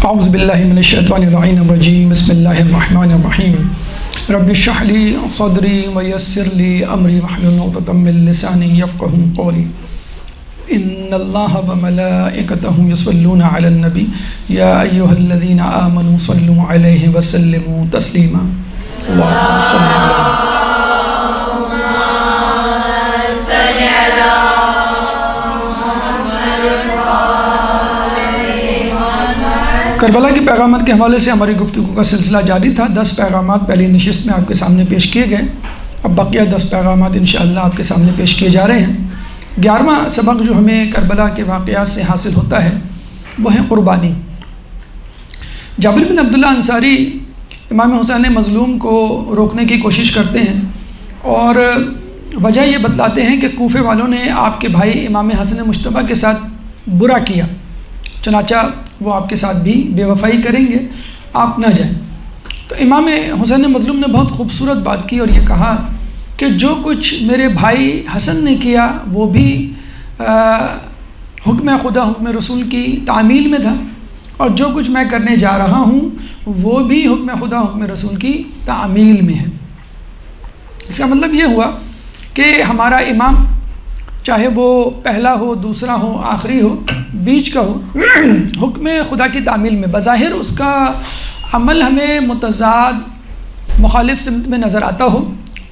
اعوذ باللہ من الشیطان الرجیم بسم اللہ الرحمن الرحیم رب اشرح لی صدری ویسر لی امری واحلل عقدۃ من لسانی یفقہوا قولی ان اللہ وملائکتہ یصلون علی النبی یا ایھا الذین آمنوا صلوا علیہ وسلموا تسلیما اللہم صل علی کربلا کے پیغامات کے حوالے سے ہماری گفتگو کا سلسلہ جاری تھا۔ 10 پیغامات پہلی نشست میں آپ کے سامنے پیش کیے گئے، اب بقیہ 10 پیغامات انشاءاللہ آپ کے سامنے پیش کیے جا رہے ہیں۔ 11واں سبق جو ہمیں کربلا کے واقعات سے حاصل ہوتا ہے وہ ہے قربانی۔ جابر بن عبداللہ انصاری امام حسین مظلوم کو روکنے کی کوشش کرتے ہیں اور وجہ یہ بتلاتے ہیں کہ کوفے والوں نے آپ کے بھائی امام حسن مجتبیٰ کے ساتھ برا کیا، چنانچہ وہ آپ کے ساتھ بھی بے وفائی کریں گے، آپ نہ جائیں۔ تو امام حسین مظلوم نے بہت خوبصورت بات کی اور یہ کہا کہ جو کچھ میرے بھائی حسن نے کیا وہ بھی حکم خدا حکم رسول کی تعمیل میں تھا، اور جو کچھ میں کرنے جا رہا ہوں وہ بھی حکم خدا حکم رسول کی تعمیل میں ہے۔ اس کا مطلب یہ ہوا کہ ہمارا امام چاہے وہ پہلا ہو، دوسرا ہو، آخری ہو، بیچ کا ہو، حکم خدا کی تعمیل میں بظاہر اس کا عمل ہمیں متضاد مخالف سمت میں نظر آتا ہو،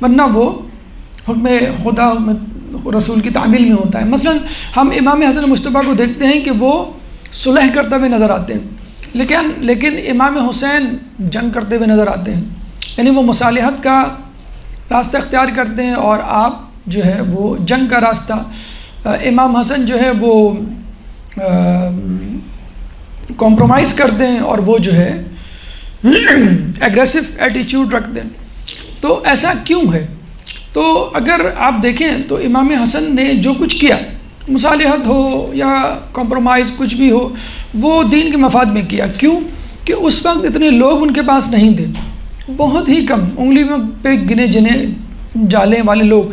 ورنہ وہ حکم خدا حکم رسول کی تعمیل میں ہوتا ہے۔ مثلا ہم امام حسن مجتبیٰ کو دیکھتے ہیں کہ وہ صلح کرتے ہوئے نظر آتے ہیں، لیکن امام حسین جنگ کرتے ہوئے نظر آتے ہیں، یعنی وہ مصالحت کا راستہ اختیار کرتے ہیں اور آپ جو ہے وہ جنگ کا راستہ۔ امام حسن جو ہے وہ کمپرومائز کرتے ہیں اور وہ جو ہے ایگریسو ایٹیچیوڈ رکھتے ہیں۔ تو ایسا کیوں ہے؟ تو اگر آپ دیکھیں تو امام حسن نے جو کچھ کیا، مصالحت ہو یا کمپرومائز کچھ بھی ہو، وہ دین کے مفاد میں کیا۔ کیوں؟ کہ اس وقت اتنے لوگ ان کے پاس نہیں تھے، بہت ہی کم، انگلی پہ گنے جنے جالے والے لوگ،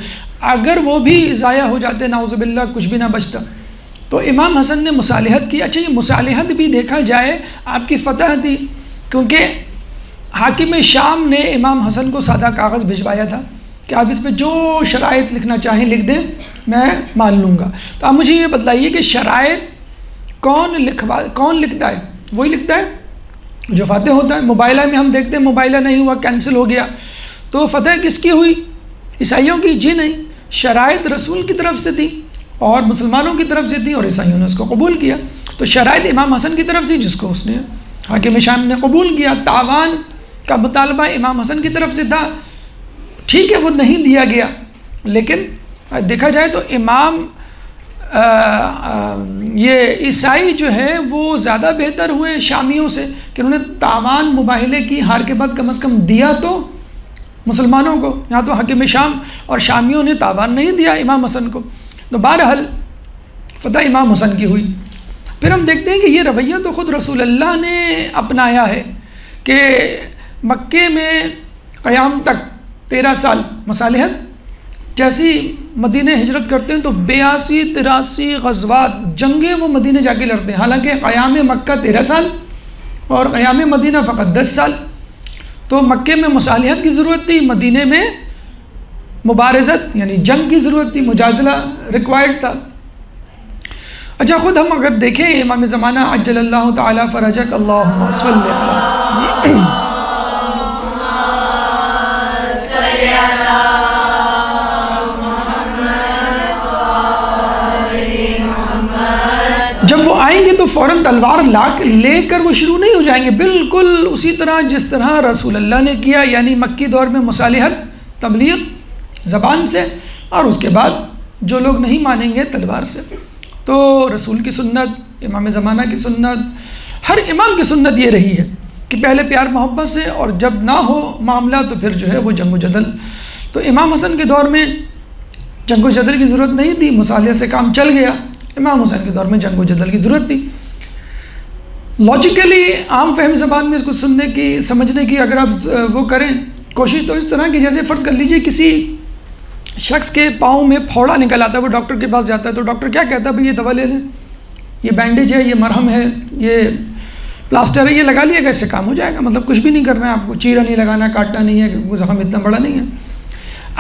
اگر وہ بھی ضائع ہو جاتے نعوذ باللہ کچھ بھی نہ بچتا۔ تو امام حسن نے مصالحت کی۔ اچھا، یہ مصالحت بھی دیکھا جائے آپ کی فتح تھی، کیونکہ حاکم شام نے امام حسن کو سادہ کاغذ بھجوایا تھا کہ آپ اس پہ جو شرائط لکھنا چاہیں لکھ دیں، میں مان لوں گا۔ تو آپ مجھے یہ بتلائیے کہ شرائط کون لکھتا ہے؟ وہی لکھتا ہے جو فاتح ہوتا ہے۔ مباہلہ میں ہم دیکھتے ہیں مباہلہ نہیں ہوا، کینسل ہو گیا، تو فتح کس کی ہوئی؟ عیسائیوں کی؟ جی نہیں، شرائط رسول کی طرف سے تھی اور مسلمانوں کی طرف سے تھی اور عیسائیوں نے اس کو قبول کیا۔ تو شرائط امام حسن کی طرف سے جس کو اس نے حاکم شام نے قبول کیا۔ تاوان کا مطالبہ امام حسن کی طرف سے تھا، ٹھیک ہے وہ نہیں دیا گیا، لیکن دیکھا جائے تو امام یہ عیسائی جو ہے وہ زیادہ بہتر ہوئے شامیوں سے کہ انہوں نے تاوان مباہلے کی ہار کے بعد کم از کم دیا تو مسلمانوں کو۔ یہاں تو حاکم شام اور شامیوں نے تاوان نہیں دیا امام حسن کو۔ تو بہرحال فتح امام حسن کی ہوئی۔ پھر ہم دیکھتے ہیں کہ یہ رویہ تو خود رسول اللہ نے اپنایا ہے کہ مکے میں قیام تک 13 سال مصالحت، جیسی مدینہ ہجرت کرتے ہیں تو 82-83 غزوات، جنگیں وہ مدینہ جا کے لڑتے ہیں، حالانکہ قیام مکہ 13 سال اور قیام مدینہ فقط 10 سال۔ تو مکے میں مصالحت کی ضرورت تھی، مدینہ میں مبارزت یعنی جنگ کی ضرورت تھی، مجادلہ ریکوائرڈ تھا۔ اچھا، خود ہم اگر دیکھیں امام زمانہ عجل اللہ تعالیٰ فرجک اللہم صلی اللہ جب وہ آئیں گے تو فوراً تلوار لے کر وہ شروع نہیں ہو جائیں گے، بالکل اسی طرح جس طرح رسول اللہ نے کیا، یعنی مکی دور میں مصالحت، تبلیغ زبان سے، اور اس کے بعد جو لوگ نہیں مانیں گے تلوار سے۔ تو رسول کی سنت، امام زمانہ کی سنت، ہر امام کی سنت یہ رہی ہے کہ پہلے پیار محبت سے، اور جب نہ ہو معاملہ تو پھر جو ہے وہ جنگ و جدل۔ تو امام حسن کے دور میں جنگ و جدل کی ضرورت نہیں تھی، مصالحے سے کام چل گیا۔ امام حسین کے دور میں جنگ و جدل کی ضرورت تھی۔ لاجیکلی عام فہم زبان میں اس کو سننے کی، سمجھنے کی اگر آپ وہ کریں کوشش، تو اس طرح کہ جیسے فرض کر لیجئے کسی شخص کے پاؤں میں پھوڑا نکل آتا ہے، وہ ڈاکٹر کے پاس جاتا ہے تو ڈاکٹر کیا کہتا ہے؟ بھئی یہ دوا لے لیں، یہ بینڈیج ہے، یہ مرہم ہے، یہ پلاسٹر ہے یہ لگا لیا گا، اس سے کام ہو جائے گا، مطلب کچھ بھی نہیں کرنا ہے آپ کو، چیرا نہیں لگانا، کاٹنا نہیں ہے، کیونکہ زخم اتنا بڑا نہیں ہے۔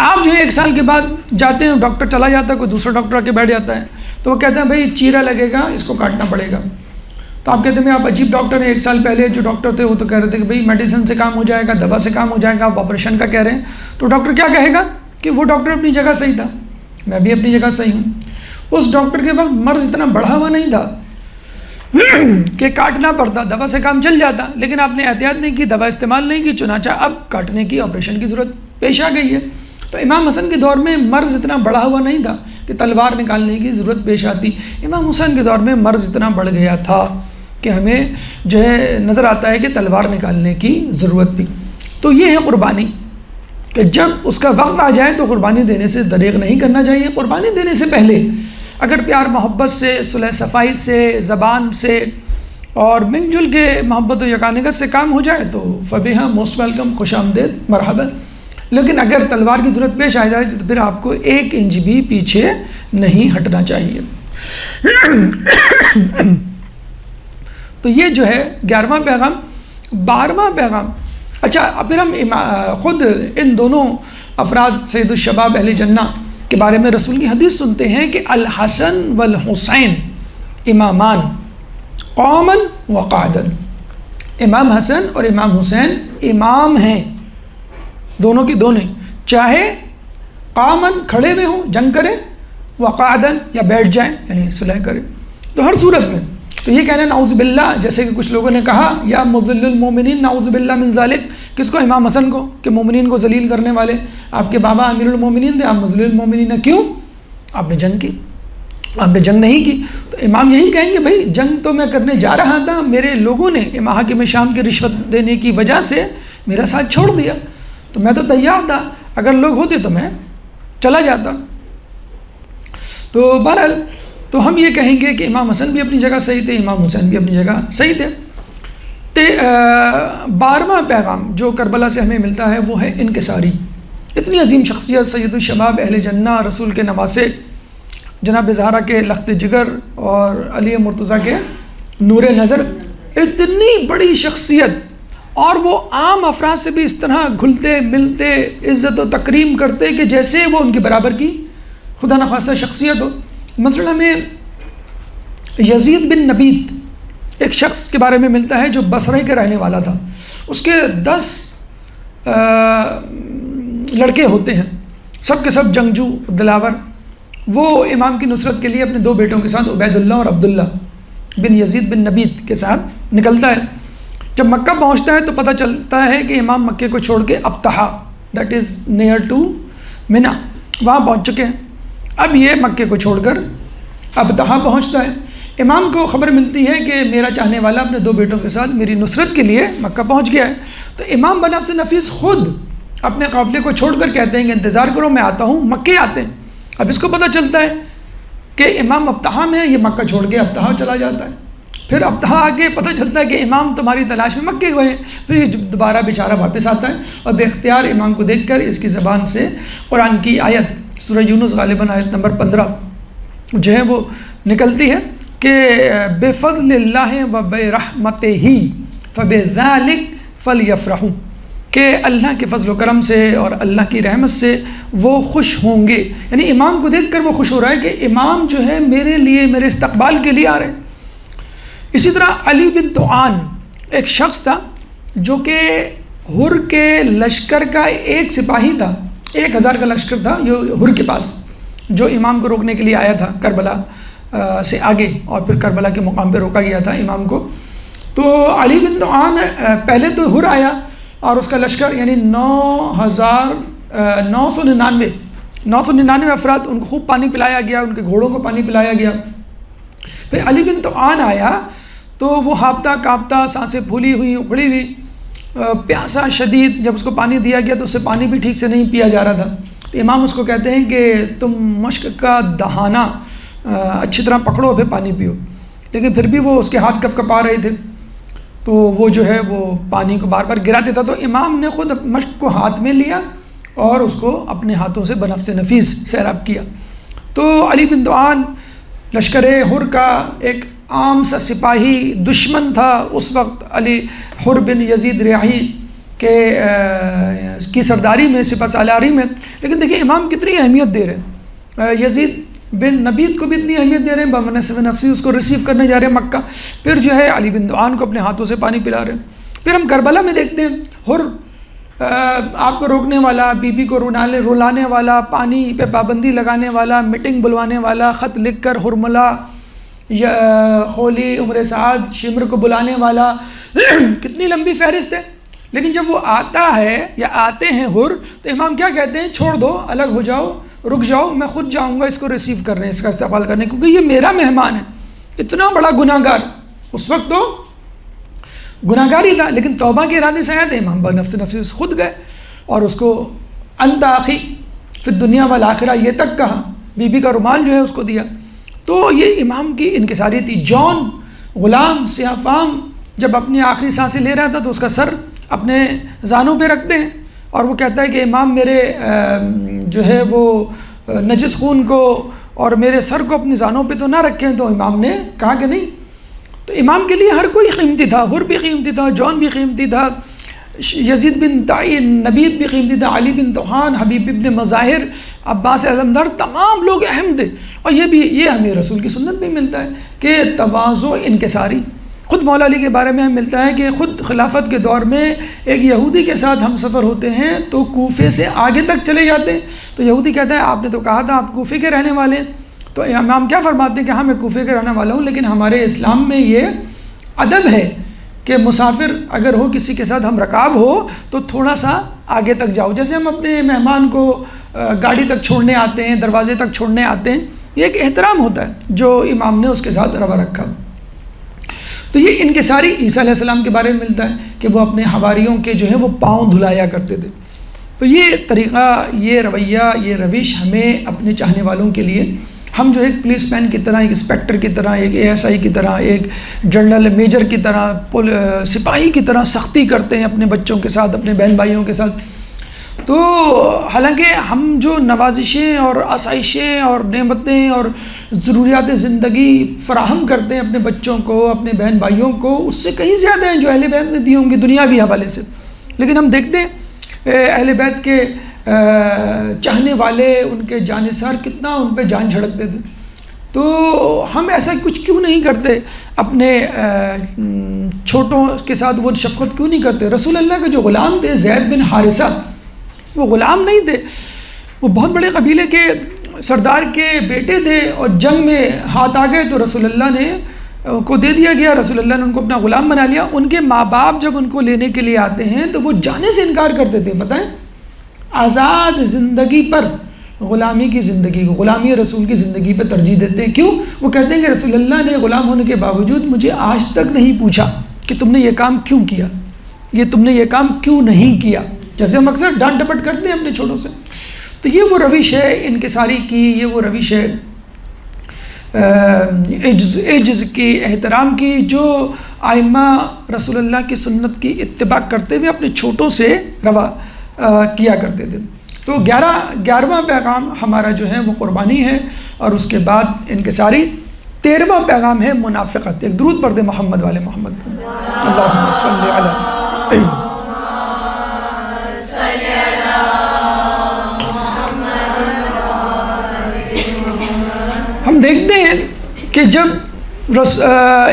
آپ جو ہے 1 سال کے بعد جاتے ہیں، ڈاکٹر چلا جاتا ہے، کوئی دوسرا ڈاکٹر آ کے بیٹھ جاتا ہے، تو وہ کہتے ہیں بھائی چیرا لگے گا، اس کو کاٹنا پڑے گا۔ تو آپ کہتے ہیں آپ عجیب ڈاکٹر ہیں، 1 سال پہلے جو ڈاکٹر تھے وہ تو کہہ رہے تھے کہ بھائی میڈیسن سے کام ہو جائے گا، دوا سے کام ہو جائے گا، آپ آپریشن کا کہہ رہے ہیں۔ تو ڈاکٹر کیا کہے گا کہ وہ ڈاکٹر اپنی جگہ صحیح تھا، میں بھی اپنی جگہ صحیح ہوں۔ اس ڈاکٹر کے وقت مرض اتنا بڑھا ہوا نہیں تھا کہ کاٹنا پڑتا، دوا سے کام چل جاتا، لیکن آپ نے احتیاط نہیں کی، دوا استعمال نہیں کی، چنانچہ اب کاٹنے کی، آپریشن کی ضرورت پیش آ گئی ہے۔ تو امام حسن کے دور میں مرض اتنا بڑھا ہوا نہیں تھا کہ تلوار نکالنے کی ضرورت پیش آتی۔ امام حسین کے دور میں مرض اتنا بڑھ گیا تھا کہ ہمیں جو ہے نظر آتا ہے کہ تلوار نکالنے کی ضرورت تھی۔ تو یہ ہے قربانی، کہ جب اس کا وقت آ جائے تو قربانی دینے سے دریغ نہیں کرنا چاہیے۔ قربانی دینے سے پہلے اگر پیار محبت سے، صلح صفائی سے، زبان سے اور مل جل کے محبت و یکانگت سے کام ہو جائے تو فبیہا، موسٹ ویلکم، خوش آمدید، مرحبا۔ لیکن اگر تلوار کی ضرورت پیش آ جائے تو پھر آپ کو 1 انچ بھی پیچھے نہیں ہٹنا چاہیے۔ تو یہ جو ہے 11واں پیغام۔ 12واں پیغام، اچھا پھر ہم خود ان دونوں افراد سید الشباب اہل جنہ کے بارے میں رسول کی حدیث سنتے ہیں کہ الحسن والحسین امامان قوما وقعدا، امام حسن اور امام حسین امام ہیں، دونوں کی دونوں، چاہے قامن کھڑے ہوئے ہوں جنگ کریں، وقعدن یا بیٹھ جائیں یعنی صلح کریں، تو ہر صورت میں۔ تو یہ کہنا نعوذ باللہ، جیسے کہ کچھ لوگوں نے کہا یا مذل المومنین نعوذ باللہ من ذالک، کس کو؟ امام حسن کو، کہ مومنین کو ذلیل کرنے والے، آپ کے بابا امیر المومنین تھے، آپ مذل المومنین، کیوں؟ آپ نے جنگ کی، آپ نے جنگ نہیں کی۔ تو امام یہی کہیں گے بھائی جنگ تو میں کرنے جا رہا تھا، میرے لوگوں نے حاکم شام کی رشوت دینے کی وجہ سے میرا ساتھ چھوڑ دیا، تو میں تو تیار تھا، اگر لوگ ہوتے تو میں چلا جاتا۔ تو بہرحال تو ہم یہ کہیں گے کہ امام حسن بھی اپنی جگہ صحیح تھے، امام حسین بھی اپنی جگہ صحیح تھے۔ 12واں پیغام جو کربلا سے ہمیں ملتا ہے وہ ہے انکساری۔ اتنی عظیم شخصیت سید الشباب اہل جنہ، رسول کے نواسے، جناب زہرا کے لخت جگر اور علی مرتضیٰ کے نور نظر، اتنی بڑی شخصیت، اور وہ عام افراد سے بھی اس طرح گھلتے ملتے، عزت و تکریم کرتے کہ جیسے وہ ان کے برابر کی خدا نخواستہ شخصیت ہو۔ مثلا میں یزید بن نبیت ایک شخص کے بارے میں ملتا ہے جو بصرہ کے رہنے والا تھا، اس کے 10 لڑکے ہوتے ہیں، سب کے سب جنگجو دلاور۔ وہ امام کی نصرت کے لیے اپنے 2 بیٹوں کے ساتھ عبید اللہ اور عبداللہ بن یزید بن نبیت کے ساتھ نکلتا ہے۔ جب مکہ پہنچتا ہے تو پتہ چلتا ہے کہ امام مکے کو چھوڑ کے ابتحا، دیٹ از نیئر ٹو منا، وہاں پہنچ چکے ہیں۔ اب یہ مکے کو چھوڑ کر ابتحا پہنچتا ہے۔ امام کو خبر ملتی ہے کہ میرا چاہنے والا اپنے 2 بیٹوں کے ساتھ میری نصرت کے لیے مکہ پہنچ گیا ہے۔ تو امام بنفس نفیس خود اپنے قافلے کو چھوڑ کر کہتے ہیں کہ انتظار کرو، میں آتا ہوں۔ مکے آتے ہیں۔ اب اس کو پتہ چلتا ہے کہ امام ابتحا میں ہے، یہ مکہ چھوڑ کے ابتحا چلا جاتا ہے۔ پھر ابتحا آگے پتہ چلتا ہے کہ امام تمہاری تلاش میں مکے گئے ہیں۔ پھر یہ دوبارہ بیچارہ واپس آتا ہے اور بے اختیار امام کو دیکھ کر اس کی زبان سے قرآن کی آیت سورہ یونس غالباً آیت نمبر 15 جو ہے وہ نکلتی ہے کہ بفضل اللہ و برحمتہ فبذلک فلیفرحوا، کہ اللہ کے فضل و کرم سے اور اللہ کی رحمت سے وہ خوش ہوں گے۔ یعنی امام کو دیکھ کر وہ خوش ہو رہا ہے کہ امام جو ہے میرے لیے، میرے استقبال کے لیے آ رہے ہیں۔ اسی طرح علی بن طعان ایک شخص تھا جو کہ ہر کے لشکر کا ایک سپاہی تھا، 1000 کا لشکر تھا ہر کے پاس، جو امام کو روکنے کے لیے آیا تھا کربلا سے آگے، اور پھر کربلا کے مقام پہ روکا گیا تھا امام کو۔ تو علی بن طعان پہلے تو ہر آیا اور اس کا لشکر یعنی 999 افراد، ان کو خوب پانی پلایا گیا، ان کے گھوڑوں کو پانی پلایا گیا۔ پھر علی بن طعان آیا تو وہ ہاپتا کانپتا، سانسیں پھولی ہوئی اکھڑی ہوئی، پیاسا شدید، جب اس کو پانی دیا گیا تو اس سے پانی بھی ٹھیک سے نہیں پیا جا رہا تھا۔ تو امام اس کو کہتے ہیں کہ تم مشک کا دہانہ اچھی طرح پکڑو پھر پانی پیو، لیکن پھر بھی وہ اس کے ہاتھ کپ کپا رہے تھے، تو وہ جو ہے وہ پانی کو بار بار گرا دیتا۔ تو امام نے خود مشک کو ہاتھ میں لیا اور اس کو اپنے ہاتھوں سے بنفس نفیس سیراب کیا۔ تو علی بن طعان لشکر ہر کا ایک عام سا سپاہی دشمن تھا اس وقت علی حر بن یزید ریاحی کی سرداری میں، سپہ سالاری میں. لیکن دیکھیں امام کتنی اہمیت دے رہے ہیں. یزید بن نبید کو بھی اتنی اہمیت دے رہے ہیں، بمنصب نفسی اس کو ریسیو کرنے جا رہے ہیں مکہ. پھر جو ہے علی بن دعان کو اپنے ہاتھوں سے پانی پلا رہے ہیں. پھر ہم کربلا میں دیکھتے ہیں حر آپ کو روکنے والا، بی بی کو رلانے والا، پانی پہ پابندی لگانے والا، میٹنگ بلوانے والا، خط لکھ کر حرملہ یا خولی، عمر سعد، شمر کو بلانے والا، کتنی لمبی فہرست ہے. لیکن جب وہ آتا ہے یا آتے ہیں حر تو امام کیا کہتے ہیں؟ چھوڑ دو، الگ ہو جاؤ، رک جاؤ، میں خود جاؤں گا اس کو ریسیو کرنے، اس کا استقبال کرنے، کیونکہ یہ میرا مہمان ہے. اتنا بڑا گناہ گار، اس وقت تو گناہ گار ہی تھا لیکن توبہ کے ارادے سے آیا تھا. امام بنفس نفسی خود گئے اور اس کو انت اخی فی الدنیا والآخرہ یہ تک کہا، بی بی کا رومال جو ہے اس کو دیا. تو یہ امام کی انکساری تھی. جان غلام سیاہ فام جب اپنی آخری سانسیں لے رہا تھا تو اس کا سر اپنے زانوں پہ رکھتے ہیں اور وہ کہتا ہے کہ امام میرے جو ہے وہ نجس خون کو اور میرے سر کو اپنی زانوں پہ تو نہ رکھیں. تو امام نے کہا کہ نہیں. تو امام کے لیے ہر کوئی قیمتی تھا، حر بھی قیمتی تھا، جون بھی قیمتی تھا، یزید بن تعین نبید بھی قیمتی تھا، علی بن طوحان، حبیب ابن مظاہر، عباس علمدار، تمام لوگ اہم تھے. اور یہ ہمیں رسول کی سنت میں ملتا ہے کہ تواضع انکساری. خود مولا علی کے بارے میں ہمیں ملتا ہے کہ خود خلافت کے دور میں ایک یہودی کے ساتھ ہم سفر ہوتے ہیں تو کوفے سے آگے تک چلے جاتے ہیں. تو یہودی کہتا ہے آپ نے تو کہا تھا آپ کوفے کے رہنے والے ہیں. تو امام کیا فرماتے ہیں کہ ہاں میں کوفے کے رہنے والا ہوں، لیکن ہمارے اسلام میں یہ ادب ہے کہ مسافر اگر ہو کسی کے ساتھ ہم رکاب ہو تو تھوڑا سا آگے تک جاؤ. جیسے ہم اپنے مہمان کو گاڑی تک چھوڑنے آتے ہیں، دروازے تک چھوڑنے آتے ہیں، یہ ایک احترام ہوتا ہے جو امام نے اس کے ساتھ روا رکھا. تو یہ انکساری عیسیٰ علیہ السلام کے بارے میں ملتا ہے کہ وہ اپنے حواریوں کے جو ہے وہ پاؤں دھلایا کرتے تھے. تو یہ طریقہ، یہ رویہ، یہ روش ہمیں اپنے چاہنے والوں کے لیے، ہم جو ایک پولیس مین کی طرح، ایک انسپیکٹر کی طرح، ایک ASI کی طرح، ایک جنرل میجر کی طرح، سپاہی کی طرح سختی کرتے ہیں اپنے بچوں کے ساتھ، اپنے بہن بھائیوں کے ساتھ. تو حالانکہ ہم جو نوازشیں اور آسائشیں اور نعمتیں اور ضروریات زندگی فراہم کرتے ہیں اپنے بچوں کو، اپنے بہن بھائیوں کو، اس سے کہیں زیادہ ہیں جو اہل بیت نے دی ہوں گی دنیاوی حوالے سے. لیکن ہم دیکھتے ہیں اہل بیت کے چاہنے والے، ان کے جانثار کتنا ان پہ جان جھڑکتے تھے. تو ہم ایسا کچھ کیوں نہیں کرتے؟ اپنے چھوٹوں کے ساتھ وہ شفقت کیوں نہیں کرتے؟ رسول اللہ کے جو غلام تھے زید بن حارثہ، وہ غلام نہیں تھے، وہ بہت بڑے قبیلے کے سردار کے بیٹے تھے اور جنگ میں ہاتھ آ گئے تو رسول اللہ نے کو دے دیا گیا، رسول اللہ نے ان کو اپنا غلام بنا لیا. ان کے ماں باپ جب ان کو لینے کے لیے آتے ہیں تو وہ جانے سے انکار کرتے تھے. بتائیں، آزاد زندگی پر غلامی کی زندگی کو، غلامی رسول کی زندگی پہ ترجیح دیتے ہیں. کیوں؟ وہ کہتے ہیں کہ رسول اللہ نے غلام ہونے کے باوجود مجھے آج تک نہیں پوچھا کہ تم نے یہ کام کیوں کیا، تم نے یہ کام کیوں نہیں کیا. جیسے ہم اکثر ڈانٹ ڈپٹ کرتے ہیں اپنے چھوٹوں سے. تو یہ وہ روش ہے انکساری کی، یہ وہ روش ہے عجز کی، احترام کی، جو ائمہ رسول اللہ کی سنت کی اتباع کرتے ہوئے اپنے چھوٹوں سے روا کیا کرتے تھے. تو 11واں پیغام ہمارا جو ہے وہ قربانی ہے، اور اس کے بعد انکساری. 13واں پیغام ہے منافقت. ایک درود پڑھ دے محمد والے محمد. اللہم صلی علی ہم دیکھتے ہیں کہ جب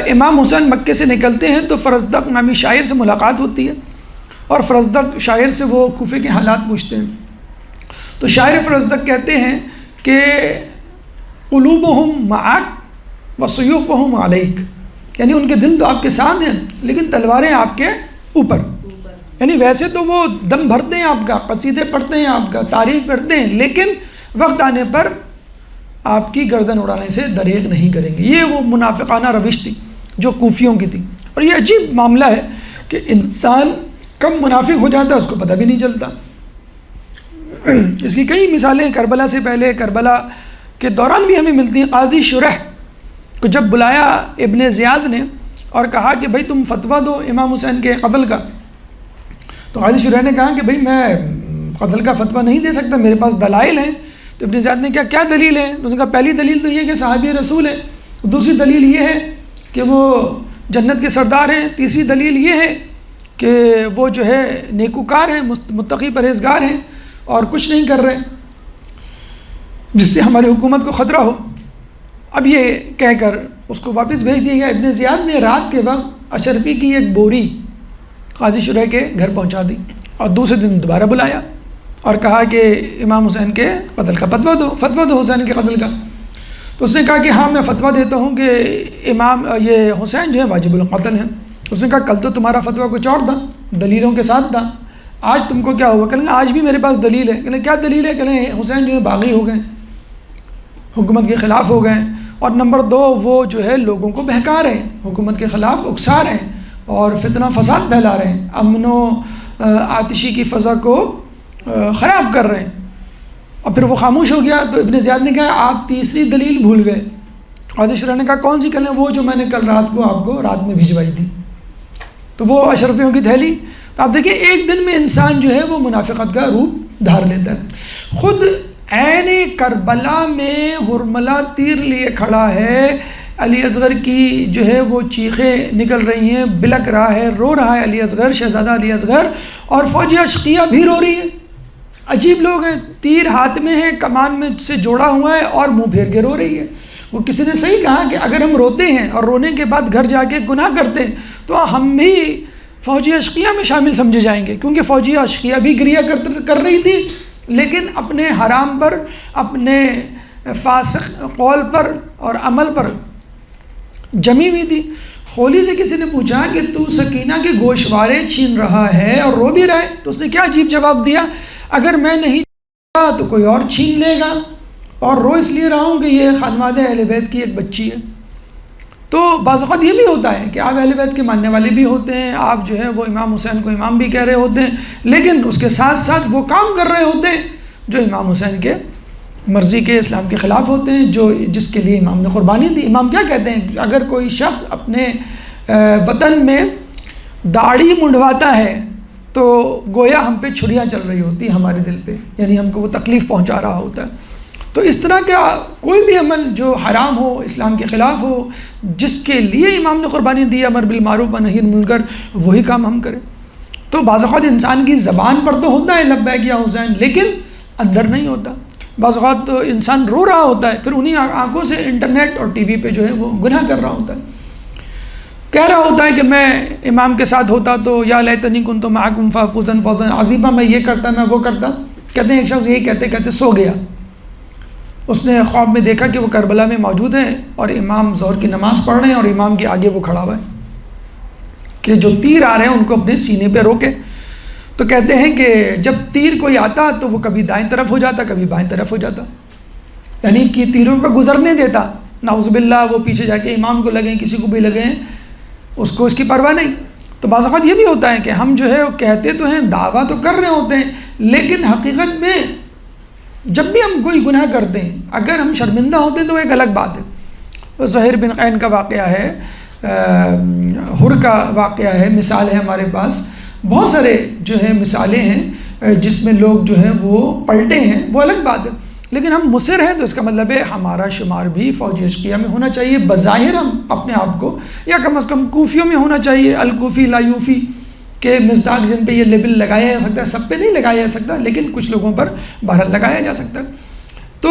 امام حسین مکے سے نکلتے ہیں تو فرزدق نامی شاعر سے ملاقات ہوتی ہے، اور فرزدق شاعر سے وہ کوفے کے حالات پوچھتے ہیں. تو شاعر فرزدق کہتے ہیں کہ قلوبہم معاک وسیوفہم علیک، یعنی ان کے دل تو آپ کے ساتھ ہیں لیکن تلواریں آپ کے اوپر. یعنی ویسے تو وہ دم بھرتے ہیں آپ کا، قصیدے پڑھتے ہیں آپ کا، تعریف کرتے ہیں، لیکن وقت آنے پر آپ کی گردن اڑانے سے دریغ نہیں کریں گے. یہ وہ منافقانہ روش تھی جو کوفیوں کی تھی. اور یہ عجیب معاملہ ہے کہ انسان کم منافق ہو جاتا ہے، اس کو پتہ بھی نہیں چلتا. اس کی کئی مثالیں کربلا سے پہلے، کربلا کے دوران بھی ہمیں ملتی ہیں. قاضی شرح کو جب بلایا ابن زیاد نے اور کہا کہ بھائی تم فتویٰ دو امام حسین کے قتل کا، تو قاضی شرح نے کہا کہ بھائی میں قتل کا فتویٰ نہیں دے سکتا، میرے پاس دلائل ہیں. تو ابن زیاد نے کیا دلیل ہے؟ انہوں نے کہا پہلی دلیل تو یہ کہ صحابی رسول ہے، دوسری دلیل یہ ہے کہ وہ جنت کے سردار ہیں، تیسری دلیل یہ ہے کہ وہ جو ہے نیکوکار ہیں، متقی پرہیزگار ہیں اور کچھ نہیں کر رہے جس سے ہماری حکومت کو خطرہ ہو۔ اب یہ کہہ کر اس کو واپس بھیج دیا گیا۔ ابن زیاد نے رات کے وقت اشرفی کی ایک بوری قاضی شریح کے گھر پہنچا دی اور دوسرے دن دوبارہ بلایا اور کہا کہ امام حسین کے قتل کا فتویٰ دو حسین کے قتل کا۔ تو اس نے کہا کہ ہاں میں فتویٰ دیتا ہوں کہ امام یہ حسین جو ہے واجب القتل ہیں۔ اس نے کہا کل تو تمہارا فتویٰ کچھ اور تھا، دلیلوں کے ساتھ تھا، آج تم کو کیا ہوا؟ کہیں آج بھی میرے پاس دلیل ہے۔ کہیں کیا دلیل ہے؟ کہیں حسین جو ہے باغی ہو گئے، حکومت کے خلاف ہو گئے، اور نمبر 2 وہ جو ہے لوگوں کو بہکا رہے ہیں، حکومت کے خلاف اکسا رہے ہیں اور فتنہ فساد پھیلا رہے ہیں، امن و آتشی کی فضا کو خراب کر رہے ہیں۔ اور پھر وہ خاموش ہو گیا۔ تو ابن زیاد نے کہا آپ تیسری دلیل بھول گئے۔ قاضی شریح نے کہا کون سی؟ کہیں وہ جو میں نے کل رات کو آپ کو رات میں بھجوائی تھی۔ تو وہ اشرفیوں کی تھیلی۔ تو آپ دیکھیں ایک دن میں انسان جو ہے وہ منافقت کا روپ دھار لیتا ہے۔ خود عین کربلا میں ہرملہ تیر لیے کھڑا ہے، علی اصغر کی جو ہے وہ چیخیں نکل رہی ہیں، بلک رہا ہے، رو رہا ہے علی اصغر، شہزادہ علی اصغر، اور فوجی اشقیہ بھی رو رہی ہے۔ عجیب لوگ ہیں، تیر ہاتھ میں ہے، کمان میں سے جوڑا ہوا ہے اور منہ پھیر کے رو رہی ہے۔ وہ کسی نے صحیح کہا کہ اگر ہم روتے ہیں اور رونے کے بعد گھر جا کے گناہ کرتے ہیں تو ہم بھی فوجی اشقیہ میں شامل سمجھے جائیں گے، کیونکہ فوجی اشقیہ بھی گریہ کر رہی تھی لیکن اپنے حرام پر، اپنے فاسق قول پر اور عمل پر جمی ہوئی تھی۔ خولی سے کسی نے پوچھا کہ تو سکینہ کے گوشوارے چھین رہا ہے اور رو بھی رہا ہے؟ تو اس نے کیا عجیب جواب دیا، اگر میں نہیں تو کوئی اور چھین لے گا، اور رو اس لیے رہا ہوں کہ یہ خانوادہ اہل بیت کی ایک بچی ہے۔ تو بعض اوقات یہ بھی ہوتا ہے کہ آپ اہل بیت کے ماننے والے بھی ہوتے ہیں، آپ جو ہے وہ امام حسین کو امام بھی کہہ رہے ہوتے ہیں، لیکن اس کے ساتھ ساتھ وہ کام کر رہے ہوتے ہیں جو امام حسین کے مرضی کے، اسلام کے خلاف ہوتے ہیں، جو جس کے لیے امام نے قربانی دی۔ امام کیا کہتے ہیں، اگر کوئی شخص اپنے وطن میں داڑھی منڈواتا ہے تو گویا ہم پہ چھریاں چل رہی ہوتی ہیں ہمارے دل پہ، یعنی ہم کو وہ تکلیف پہنچا رہا ہوتا ہے۔ تو اس طرح کا کوئی بھی عمل جو حرام ہو، اسلام کے خلاف ہو، جس کے لیے امام نے قربانی دی، امر بالمعروف و نہی عن المنکر، وہی کام ہم کریں۔ تو بعض اوقات انسان کی زبان پر تو ہوتا ہے لبیک یا حسین، لیکن اندر نہیں ہوتا۔ بعض اوقات تو انسان رو رہا ہوتا ہے، پھر انہی آنکھوں سے انٹرنیٹ اور ٹی وی پہ جو ہے وہ گناہ کر رہا ہوتا ہے، کہہ رہا ہوتا ہے کہ میں امام کے ساتھ ہوتا تو یا لیتنی کنت معکم فافوزا فوزا عظیما، میں یہ کرتا، میں وہ کرتا۔ کہتے ہیں ایک شخص یہی کہتے کہتے سو گیا، اس نے خواب میں دیکھا کہ وہ کربلا میں موجود ہیں اور امام ظہر کی نماز پڑھ رہے ہیں اور امام کے آگے وہ کھڑا ہوا ہے کہ جو تیر آ رہے ہیں ان کو اپنے سینے پہ روکے۔ تو کہتے ہیں کہ جب تیر کوئی آتا تو وہ کبھی دائیں طرف ہو جاتا، کبھی بائیں طرف ہو جاتا، یعنی کہ تیروں کو گزرنے دیتا، نعوذ باللہ وہ پیچھے جا کے امام کو لگیں، کسی کو بھی لگیں، اس کو اس کی پرواہ نہیں۔ تو بعض اوقات یہ بھی ہوتا ہے کہ ہم جو ہے وہ کہتے تو ہیں، دعویٰ تو کر رہے ہوتے ہیں، لیکن حقیقت میں جب بھی ہم کوئی گناہ کرتے ہیں اگر ہم شرمندہ ہوتے ہیں تو ایک الگ بات ہے۔ زہیر بن قین کا واقعہ ہے، حر کا واقعہ ہے، مثال ہے ہمارے پاس، بہت سارے جو ہے مثالیں ہیں جس میں لوگ جو ہے وہ پلٹے ہیں، وہ الگ بات ہے، لیکن ہم مصر ہیں تو اس کا مطلب ہے ہمارا شمار بھی فوجی اشقیہ میں ہونا چاہیے۔ بظاہر ہم اپنے آپ کو یا کم از کم کوفیوں میں ہونا چاہیے، الکوفی لا یوفی کہ مصداق جن پہ یہ لیبل لگایا جا سکتا ہے، سب پہ نہیں لگایا جا سکتا لیکن کچھ لوگوں پر بہرحال لگایا جا سکتا ہے۔ تو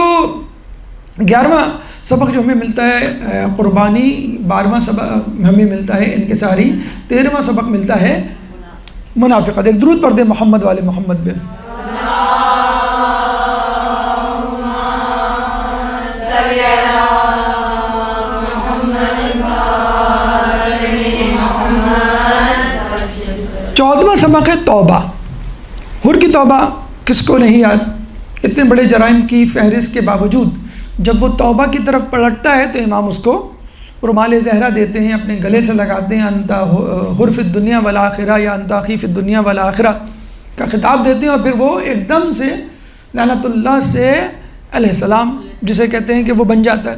11واں سبق جو ہمیں ملتا ہے قربانی، 12واں سبق ہمیں ملتا ہے انکساری، 13واں سبق ملتا ہے منافقت۔ ایک درود پڑھ دیں محمد والے محمد پہ۔ چودھواں سبق ہے توبہ۔ حر کی توبہ کس کو نہیں یاد؟ اتنے بڑے جرائم کی فہرست کے باوجود جب وہ توبہ کی طرف پلٹتا ہے تو امام اس کو رومال زہرا دیتے ہیں، اپنے گلے سے لگاتے ہیں، انت حر فی الدنیا والآخرہ یا انت اخی فی الدنیا والآخرہ کا خطاب دیتے ہیں، اور پھر وہ ایک دم سے لعنت اللہ سے علیہ السلام جسے کہتے ہیں کہ وہ بن جاتا ہے۔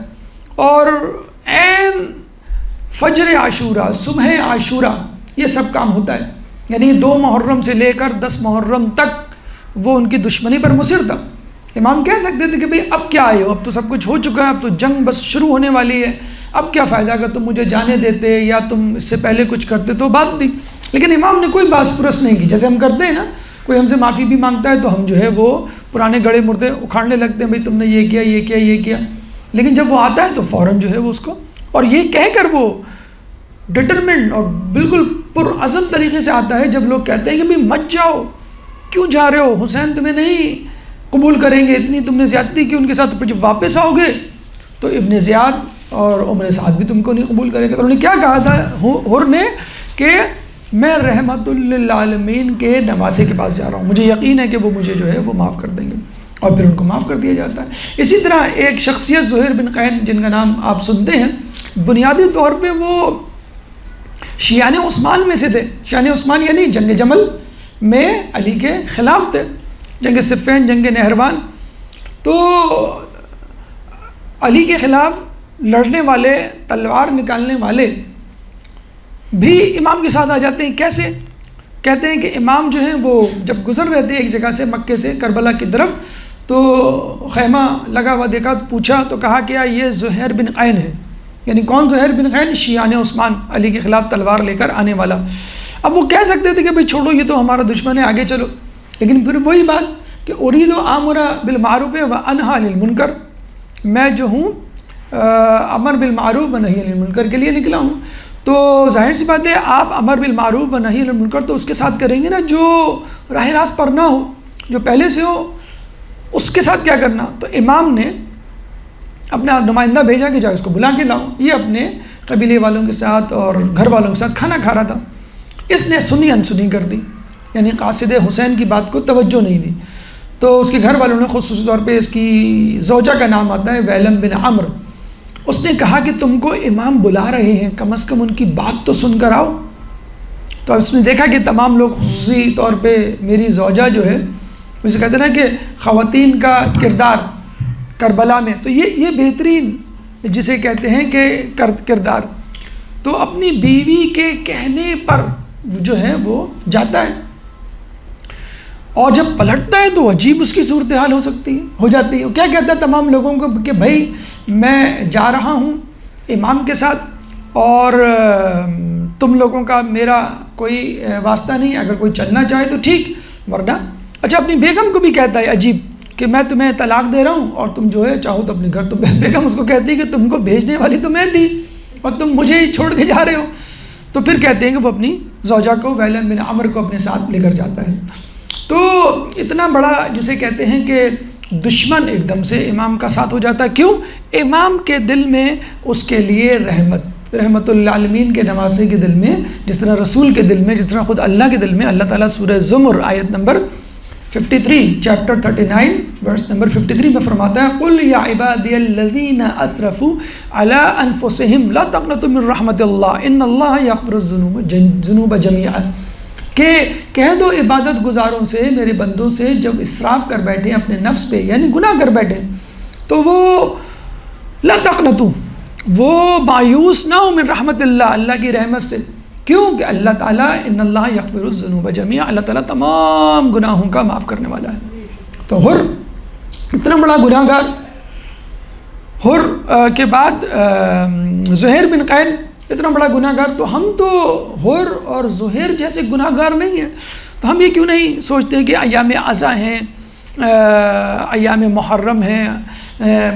اور عین فجر عاشورہ، صبح عاشورہ، یہ سب کام ہوتا ہے، یعنی 2 محرم سے لے کر 10 محرم تک وہ ان کی دشمنی پر مصر تھا۔ امام کہہ سکتے تھے کہ بھئی اب کیا آئے ہو، اب تو سب کچھ ہو چکا ہے، اب تو جنگ بس شروع ہونے والی ہے، اب کیا فائدہ، اگر تم مجھے جانے دیتے یا تم اس سے پہلے کچھ کرتے تو بات تھی. لیکن امام نے کوئی باس پرس نہیں کی. جیسے ہم کرتے ہیں نا، کوئی ہم سے معافی بھی مانگتا ہے تو ہم جو ہے وہ پرانے گڑے مردے اکھاڑنے لگتے ہیں، بھئی تم نے یہ کیا یہ کیا یہ کیا. لیکن جب وہ آتا ہے تو فوراً جو ہے وہ اس کو، اور یہ کہہ کر وہ ڈٹرمنٹ اور بالکل پرعزم طریقے سے آتا ہے. جب لوگ کہتے ہیں کہ بھئی مت جاؤ، کیوں جا رہے ہو، حسین تمہیں نہیں قبول کریں گے، اتنی تم نے زیادتی کی ان کے ساتھ، جب واپس آؤ گے تو ابن زیاد اور عمر سعد بھی تم کو نہیں قبول کریں گے. تو انہوں نے کیا کہا تھا حر نے کہ میں رحمت للعالمین کے نواسے کے پاس جا رہا ہوں، مجھے یقین ہے کہ وہ مجھے جو ہے وہ معاف کر دیں گے، اور پھر ان کو معاف کر دیا جاتا ہے. اسی طرح ایک شخصیت زہیر بن قین جن کا نام آپ سنتے ہیں، بنیادی طور پہ وہ شیعان عثمان میں سے تھے. شیعان عثمان یعنی جنگ جمل میں علی کے خلاف تھے، جنگ صفین، جنگ نہروان. تو علی کے خلاف لڑنے والے، تلوار نکالنے والے بھی امام کے ساتھ آ جاتے ہیں. کیسے؟ کہتے ہیں کہ امام جو ہیں وہ جب گزر رہے تھے ایک جگہ سے، مکے سے کربلا کی طرف، تو خیمہ لگا ہوا دیکھا، پوچھا تو کہا کہ یہ زہیر بن قین ہے. یعنی کون زہیر بن قین؟ شیعان عثمان، علی کے خلاف تلوار لے کر آنے والا. اب وہ کہہ سکتے تھے کہ بھئی چھوڑو، یہ تو ہمارا دشمن ہے، آگے چلو. لیکن پھر وہی بات کہ ارید آمر بالمعروف و انہی عن المنکر، میں جو ہوں امر بالمعروف و نہی عن المنکر کے لیے نکلا ہوں. تو ظاہر سی بات ہے آپ امر بالمعروف و نہی عن المنکر تو اس کے ساتھ کریں گے نا جو راہ راست پر نہ ہو، جو پہلے سے ہو اس کے ساتھ کیا کرنا. تو امام نے اپنا نمائندہ بھیجا کہ جاؤ اس کو بلا کے لاؤ. یہ اپنے قبیلے والوں کے ساتھ اور گھر والوں کے ساتھ کھانا کھا رہا تھا. اس نے سنی انسنی کر دی، یعنی قاصد حسین کی بات کو توجہ نہیں دی. تو اس کے گھر والوں نے، خصوصی طور پہ اس کی زوجہ کا نام آتا ہے ویلم بن عمر، اس نے کہا کہ تم کو امام بلا رہے ہیں، کم از کم ان کی بات تو سن کر آؤ. تو اس نے دیکھا کہ تمام لوگ، خصوصی طور پہ میری زوجہ جو ہے، اسے کہتے ہیں نا کہ خواتین کا کردار کربلا میں، تو یہ بہترین جسے کہتے ہیں کہ کردار. تو اپنی بیوی کے کہنے پر جو ہے وہ جاتا ہے، اور جب پلٹتا ہے تو عجیب اس کی صورتحال ہو جاتی ہے. کیا کہتا ہے تمام لوگوں کو کہ بھائی میں جا رہا ہوں امام کے ساتھ، اور تم لوگوں کا میرا کوئی واسطہ نہیں، اگر کوئی چلنا چاہے تو ٹھیک، ورنہ. اچھا اپنی بیگم کو بھی کہتا ہے عجیب کہ میں تمہیں طلاق دے رہا ہوں اور تم جو ہے چاہو تو اپنے گھر. تو بیگم اس کو کہتی ہے کہ تم کو بھیجنے والی تو میں تھی اور تم مجھے ہی چھوڑ کے جا رہے ہو. تو پھر کہتے ہیں کہ وہ اپنی زوجہ کو، ویلن بن عمر کو اپنے ساتھ لے کر جاتا ہے. تو اتنا بڑا جسے کہتے ہیں کہ دشمن ایک دم سے امام کا ساتھ ہو جاتا ہے. کیوں؟ امام کے دل میں اس کے لیے رحمت للعالمین کے نواسے کے دل میں، جس طرح رسول کے دل میں، جس طرح خود اللہ کے دل میں. اللہ تعالیٰ سورہ زمر آیت نمبر 53 چیپٹر 39 ورس نمبر 53 میں فرماتا ہے قُلْ يَا عِبَادِيَ الَّذِينَ أَسْرَفُوا عَلَىٰ أَنفُسِهِمْ لَا تَقْنَطُوا مِن رَحْمَةِ اللَّهِ إِنَّ اللَّهَ يَغْفِرُ الذُّنُوبَ جَمِيعًا. کہ کہہ دو عبادت گزاروں سے، میرے بندوں سے، جب اسراف کر بیٹھیں اپنے نفس پہ، یعنی گناہ کر بیٹھیں، تو وہ لا تقنطوا، وہ مایوس نہ ہو من رحمت اللہ، اللہ کی رحمت سے. کیوں؟ کہ اللہ تعالیٰ ان اللہ یغفر الذنوب جميعا، اللہ تعالیٰ تمام گناہوں کا معاف کرنے والا ہے. تو حر اتنا بڑا گناہ گار، حر کے بعد زہیر بن قین اتنا بڑا گناہ گار. تو ہم تو حر اور زہیر جیسے گناہ گار نہیں ہیں. تو ہم یہ کیوں نہیں سوچتے کہ ایام عزا ہیں، ایام محرم ہیں،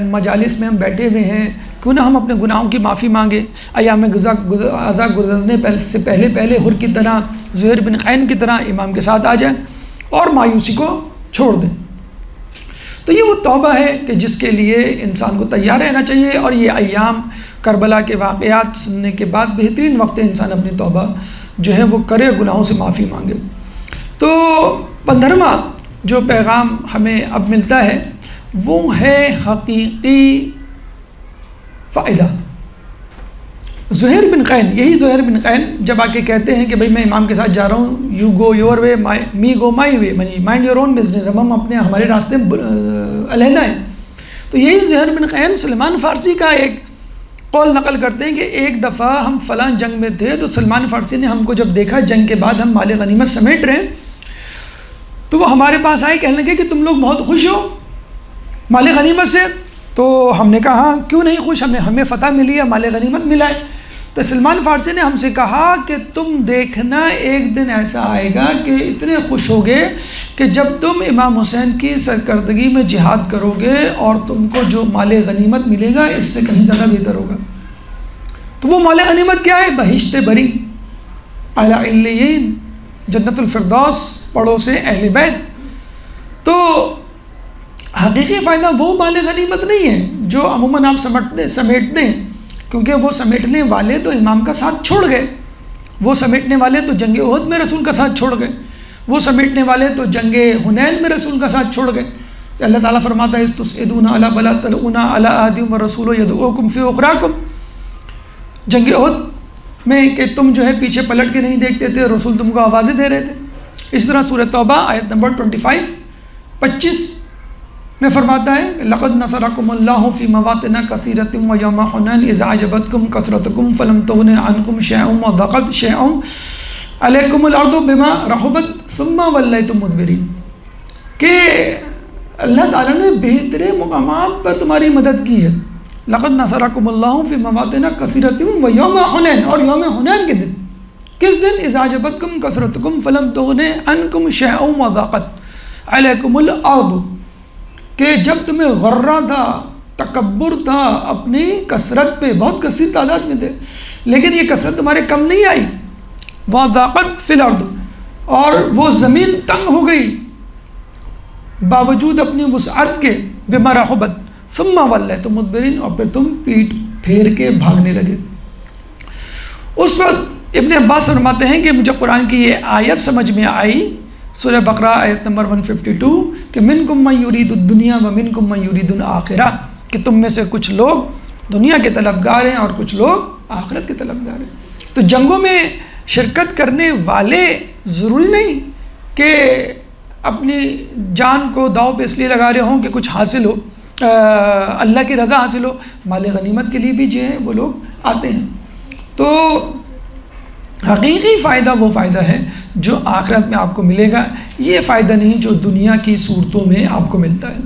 مجالس میں ہم بیٹھے ہوئے ہیں، کیوں نہ ہم اپنے گناہوں کی معافی مانگیں. ایام عزا گزرنے سے پہلے حر کی طرح، زہیر بن قین کی طرح امام کے ساتھ آ جائیں اور مایوسی کو چھوڑ دیں. تو یہ وہ توبہ ہے کہ جس کے لیے انسان کو تیار رہنا چاہیے. اور یہ ایام کربلا کے واقعات سننے کے بعد بہترین وقت ہے انسان اپنی توبہ جو ہے وہ کرے، گناہوں سے معافی مانگے. تو 15واں جو پیغام ہمیں اب ملتا ہے وہ ہے حقیقی فائدہ. زہیر بن قین، یہی زہیر بن قین جب آ کے کہتے ہیں کہ بھئی میں امام کے ساتھ جا رہا ہوں، you go your way me go my way, mind your own business, ہم ہمارے راستے علیحدہ ہیں. تو یہی زہیر بن قین سلمان فارسی کا ایک قول نقل کرتے ہیں کہ ایک دفعہ ہم فلاں جنگ میں تھے، تو سلمان فارسی نے ہم کو جب دیکھا جنگ کے بعد ہم مال غنیمت سمیٹ رہے ہیں، تو وہ ہمارے پاس آئے، کہنے لگے کہ تم لوگ بہت خوش ہو مال غنیمت سے. تو ہم نے کہا ہاں کیوں نہیں خوش، ہمیں فتح ملی ہے، مال غنیمت ملا ہے۔ تو سلمان فارسی نے ہم سے کہا کہ تم دیکھنا ایک دن ایسا آئے گا کہ اتنے خوش ہوگے کہ جب تم امام حسین کی سرکردگی میں جہاد کرو گے اور تم کو جو مال غنیمت ملے گا اس سے کہیں زیادہ بہتر ہوگا۔ تو وہ مال غنیمت کیا ہے؟ بہشت بری، اعلی علیین، جنت الفردوس، پڑوس اہل بیت۔ تو حقیقی فائدہ وہ مال غنیمت نہیں ہے جو عموماً آپ سمیٹ دیں، کیونکہ وہ سمیٹنے والے تو امام کا ساتھ چھوڑ گئے، وہ سمیٹنے والے تو جنگ احد میں رسول کا ساتھ چھوڑ گئے، وہ سمیٹنے والے تو جنگ حنین میں رسول کا ساتھ چھوڑ گئے۔ اللہ تعالیٰ فرماتا ہے استسعدون علی بلا تلؤون علی عہد والرسول یدعوکم فی اخراکم، جنگ احد میں کہ تم جو ہے پیچھے پلٹ کے نہیں دیکھتے تھے، رسول تم کو آوازیں دے رہے تھے۔ اس طرح سورہ توبہ آیت نمبر 25 میں فرماتا ہے لقد نصرکم اللہ فی مواطن کثیرۃ ویوم حنین اذ اعجبتکم کثرتکم فلم تغن عنکم شیئا وضاقت شیئا علیکم الارض بما رحبت ثم ولیتم مدبرین، کہ اللہ تعالیٰ نے بہترین مقامات پر تمہاری مدد کی ہے۔ لقد نصرکم اللہ فی مواطن کثیرۃ ویوم حنین، اور یوم حنین کے دن، کس دن؟ اذ اعجبتکم کثرتکم فلم تغن عنکم شیئا وضاقت علیکم الارض، کہ جب تمہیں غرہ تھا، تکبر تھا اپنی کثرت پہ، بہت کثیر تعداد میں تھے، لیکن یہ کثرت تمہارے کم نہیں آئی۔ وضاقت فی الارض، اور وہ زمین تنگ ہو گئی باوجود اپنی وسعت کے، بما رحبت ثم ولیتم مدبرین، اور پھر تم پیٹ پھیر کے بھاگنے لگے۔ اس وقت ابن عباس فرماتے ہیں کہ مجھے قرآن کی یہ آیت سمجھ میں آئی، سورہ بقرہ آیت نمبر 152، کہ منکم من یرید الدنیا ومنکم من یرید الآخرہ، کہ تم میں سے کچھ لوگ دنیا کے طلبگار ہیں اور کچھ لوگ آخرت کے طلبگار ہیں۔ تو جنگوں میں شرکت کرنے والے ضروری نہیں کہ اپنی جان کو داؤ پہ اس لیے لگا رہے ہوں کہ کچھ حاصل ہو، اللہ کی رضا حاصل ہو، مال غنیمت کے لیے بھی جو ہے وہ لوگ آتے ہیں۔ تو حقیقی فائدہ وہ فائدہ ہے جو آخرت میں آپ کو ملے گا، یہ فائدہ نہیں جو دنیا کی صورتوں میں آپ کو ملتا ہے۔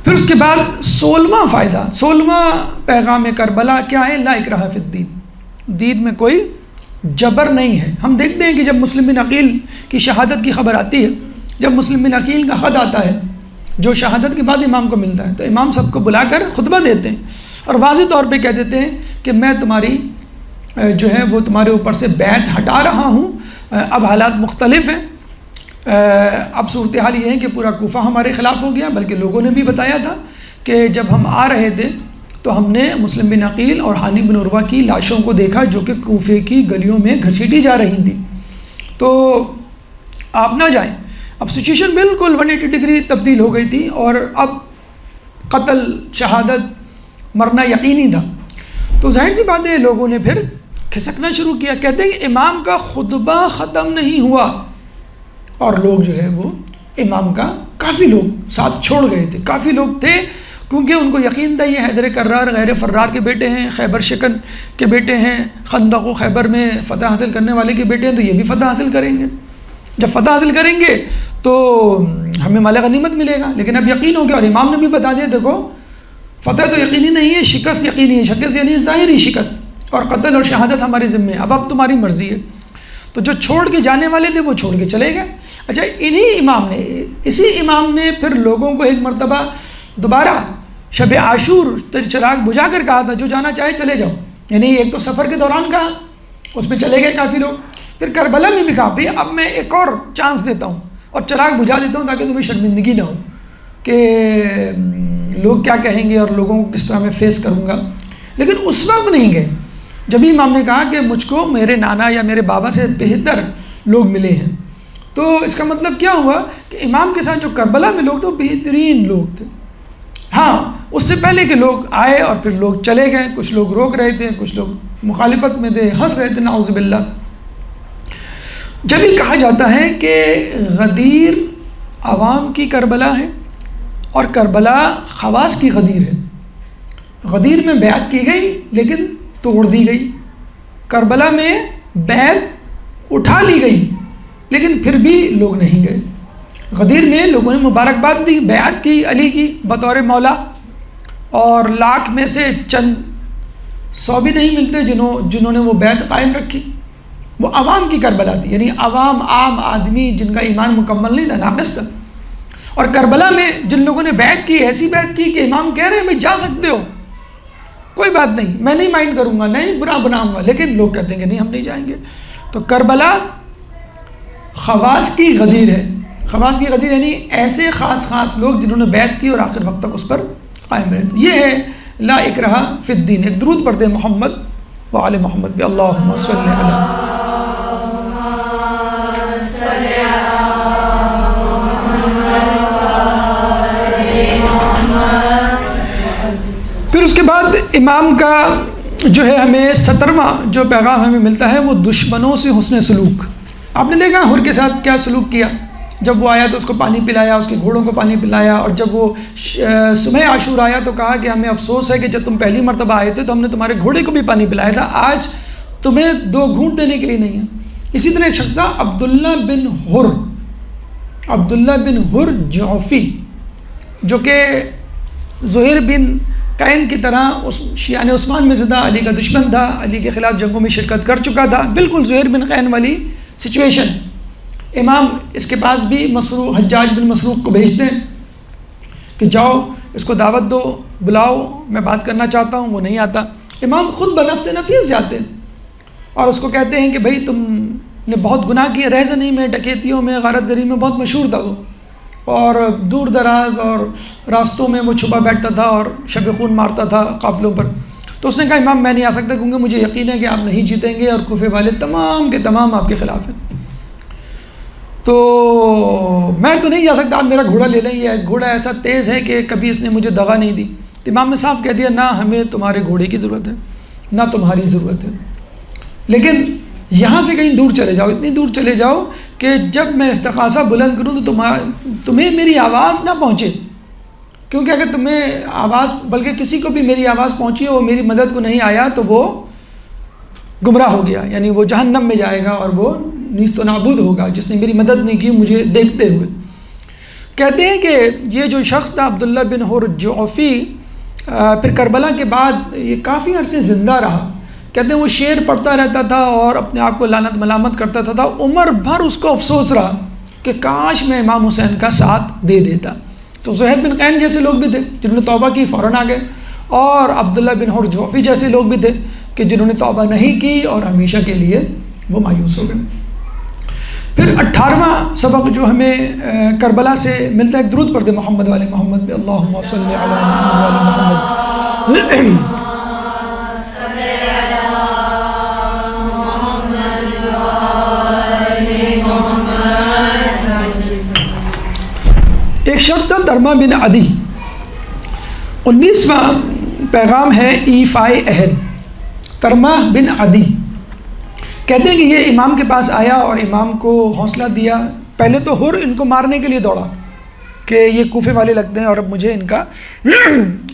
پھر اس کے بعد 16واں فائدہ، 16واں پیغام کربلا کیا ہے؟ لا اکراہ فی الدین، دین میں کوئی جبر نہیں ہے۔ ہم دیکھتے ہیں کہ جب مسلم بن عقیل کی شہادت کی خبر آتی ہے، جب مسلم بن عقیل کا خط آتا ہے جو شہادت کے بعد امام کو ملتا ہے، تو امام سب کو بلا کر خطبہ دیتے ہیں اور واضح طور پہ کہہ دیتے ہیں کہ میں تمہاری جو ہے وہ تمہارے اوپر سے بیعت ہٹا رہا ہوں، اب حالات مختلف ہیں، اب صورتحال یہ ہے کہ پورا کوفہ ہمارے خلاف ہو گیا، بلکہ لوگوں نے بھی بتایا تھا کہ جب ہم آ رہے تھے تو ہم نے مسلم بن عقیل اور ہانی بن عروہ کی لاشوں کو دیکھا جو کہ کوفے کی گلیوں میں گھسیٹی جا رہی تھیں، تو آپ نہ جائیں۔ اب سچویشن بالکل 180 ڈگری تبدیل ہو گئی تھی، اور اب قتل، شہادت، مرنا یقینی تھا۔ تو ظاہر سی بات ہے لوگوں نے پھر کھسکنا شروع کیا، کہتے ہیں کہ امام کا خطبہ ختم نہیں ہوا اور لوگ جو ہے وہ امام کا، کافی لوگ ساتھ چھوڑ گئے تھے، کافی لوگ تھے، کیونکہ ان کو یقین تھا یہ حیدر کرار غیر فرار کے بیٹے ہیں، خیبر شکن کے بیٹے ہیں، خندق و خیبر میں فتح حاصل کرنے والے کے بیٹے ہیں، تو یہ بھی فتح حاصل کریں گے، جب فتح حاصل کریں گے تو ہمیں مال غنیمت ملے گا۔ لیکن اب یقین ہو گیا، اور امام نے بھی بتا دیا دیکھو فتح تو یقینی نہیں ہے، شکست یقینی ہے، شکست یعنی ظاہری شکست، اور قتل اور شہادت ہمارے ذمے ہے، اب تمہاری مرضی ہے۔ تو جو چھوڑ کے جانے والے تھے وہ چھوڑ کے چلے گئے۔ اچھا، اسی امام نے پھر لوگوں کو ایک مرتبہ دوبارہ شب عاشور چراغ بجھا کر کہا تھا جو جانا چاہے چلے جاؤ، یعنی ایک تو سفر کے دوران کہا، اس میں چلے گئے کافی لوگ، پھر کربلا میں بھی کہا بھئی اب میں ایک اور چانس دیتا ہوں اور چراغ بجھا دیتا ہوں تاکہ تمہیں شرمندگی نہ ہو کہ لوگ کیا کہیں گے اور لوگوں کو کس طرح میں فیس کروں گا۔ لیکن اس وقت نہیں گئے جب ہی امام نے کہا کہ مجھ کو میرے نانا یا میرے بابا سے بہتر لوگ ملے ہیں۔ تو اس کا مطلب کیا ہوا کہ امام کے ساتھ جو کربلا میں لوگ تھے وہ بہترین لوگ تھے۔ ہاں، اس سے پہلے کہ لوگ آئے اور پھر لوگ چلے گئے، کچھ لوگ روک رہے تھے، کچھ لوگ مخالفت میں تھے، ہنس رہے تھے، نعوذ باللہ۔ جب یہ کہا جاتا ہے کہ غدیر عوام کی کربلا ہے اور کربلا خواص کی غدیر ہے، غدیر میں بیعت کی گئی لیکن توڑ دی گئی، کربلا میں بیعت اٹھا لی گئی لیکن پھر بھی لوگ نہیں گئے۔ غدیر میں لوگوں نے مبارکباد دی، بیعت کی علی کی بطور مولا، اور لاکھ میں سے چند 100 بھی نہیں ملتے جنہوں نے وہ بیعت قائم رکھی. وہ عوام کی کربلا تھی، یعنی عوام، عام آدمی جن کا ایمان مکمل نہیں تھا، ناقص تھا. اور کربلا میں جن لوگوں نے بیعت کی، ایسی بیعت کی کہ امام کہہ رہے ہیں بھائی جا سکتے ہو، کوئی بات نہیں، میں نہیں مائنڈ کروں گا، نہیں برا بناؤں گا، لیکن لوگ کہتے ہیں کہ نہیں ہم نہیں جائیں گے. تو کربلا خواص کی غدیر ہے. خواص کی غدیر یعنی ایسے خاص لوگ جنہوں نے بیعت کی اور آخر وقت تک اس پر قائم رہے. یہ ہے لا اکراہ فی الدین. ایک درود پڑھتے ہیں محمد و آل محمد بھی. اللہم صلی علی. پھر اس کے بعد امام کا جو ہے ہمیں 17واں جو پیغام ہمیں ملتا ہے وہ دشمنوں سے حسن سلوک. آپ نے دیکھا حر کے ساتھ کیا سلوک کیا. جب وہ آیا تو اس کو پانی پلایا، اس کے گھوڑوں کو پانی پلایا، اور جب وہ صبح عاشور آیا تو کہا کہ ہمیں افسوس ہے کہ جب تم پہلی مرتبہ آئے تھے تو ہم نے تمہارے گھوڑے کو بھی پانی پلایا تھا، آج تمہیں 2 گھونٹ دینے کے لیے نہیں ہے. اسی طرح ایک شخص تھا عبداللہ بن حر جعفی، جو کہ زہیر بن قین کی طرح شیعان عثمان میں سے تھا، علی کا دشمن تھا، علی کے خلاف جنگوں میں شرکت کر چکا تھا، بالکل زہیر بن قین والی سچویشن. امام اس کے پاس بھی حجاج بن مسروق کو بھیجتے ہیں کہ جاؤ اس کو دعوت دو، بلاؤ، میں بات کرنا چاہتا ہوں. وہ نہیں آتا. امام خود بنفس نفیس جاتے ہیں اور اس کو کہتے ہیں کہ بھائی تم نے بہت گناہ کیے، رہزنی میں، ڈکیتیوں میں، غارت گری میں بہت مشہور تھا وہ، اور دور دراز اور راستوں میں وہ چھپا بیٹھتا تھا اور شب خون مارتا تھا قافلوں پر. تو اس نے کہا امام میں نہیں آ سکتا کیونکہ مجھے یقین ہے کہ آپ نہیں جیتیں گے اور کوفے والے تمام کے تمام آپ کے خلاف ہیں، تو میں تو نہیں جا سکتا، آپ میرا گھوڑا لے لیں. یہ گھوڑا ایسا تیز ہے کہ کبھی اس نے مجھے دغا نہیں دی. امام نے صاف کہہ دیا نہ ہمیں تمہارے گھوڑے کی ضرورت ہے نہ تمہاری ضرورت ہے، لیکن یہاں سے کہیں دور چلے جاؤ، اتنی دور چلے جاؤ کہ جب میں استغاثہ بلند کروں تو تمہیں میری آواز نہ پہنچے، کیونکہ اگر تمہیں آواز، بلکہ کسی کو بھی میری آواز پہنچی اور میری مدد کو نہیں آیا تو وہ گمراہ ہو گیا، یعنی وہ جہنم میں جائے گا اور وہ نیست و نابود ہوگا جس نے میری مدد نہیں کی مجھے دیکھتے ہوئے. کہتے ہیں کہ یہ جو شخص تھا عبداللہ بن حر جعفی، پھر کربلا کے بعد یہ کافی عرصے زندہ رہا. کہتے ہیں وہ شعر پڑھتا رہتا تھا اور اپنے آپ کو لعنت ملامت کرتا تھا. عمر بھر اس کو افسوس رہا کہ کاش میں امام حسین کا ساتھ دے دیتا. تو زہیر بن قین جیسے لوگ بھی تھے جنہوں نے توبہ کی، فوراً آ گئے، اور عبداللہ بن حر جعفی جیسے لوگ بھی تھے کہ جنہوں نے توبہ نہیں کی اور ہمیشہ کے لیے وہ مایوس ہو گئے. پھر 18واں سبق جو ہمیں کربلا سے ملتا ہے، ایک درود پڑھتے محمد والے محمد پہ. اللہم صلی علی محمد والے محمد. ایک شخص تھا ترمہ بن عدی. 19واں پیغام ہے ایفائے عہد. ترمہ بن عدی کہتے ہیں کہ یہ امام کے پاس آیا اور امام کو حوصلہ دیا. پہلے تو حر ان کو مارنے کے لیے دوڑا کہ یہ کوفے والے لگتے ہیں اور اب مجھے ان کا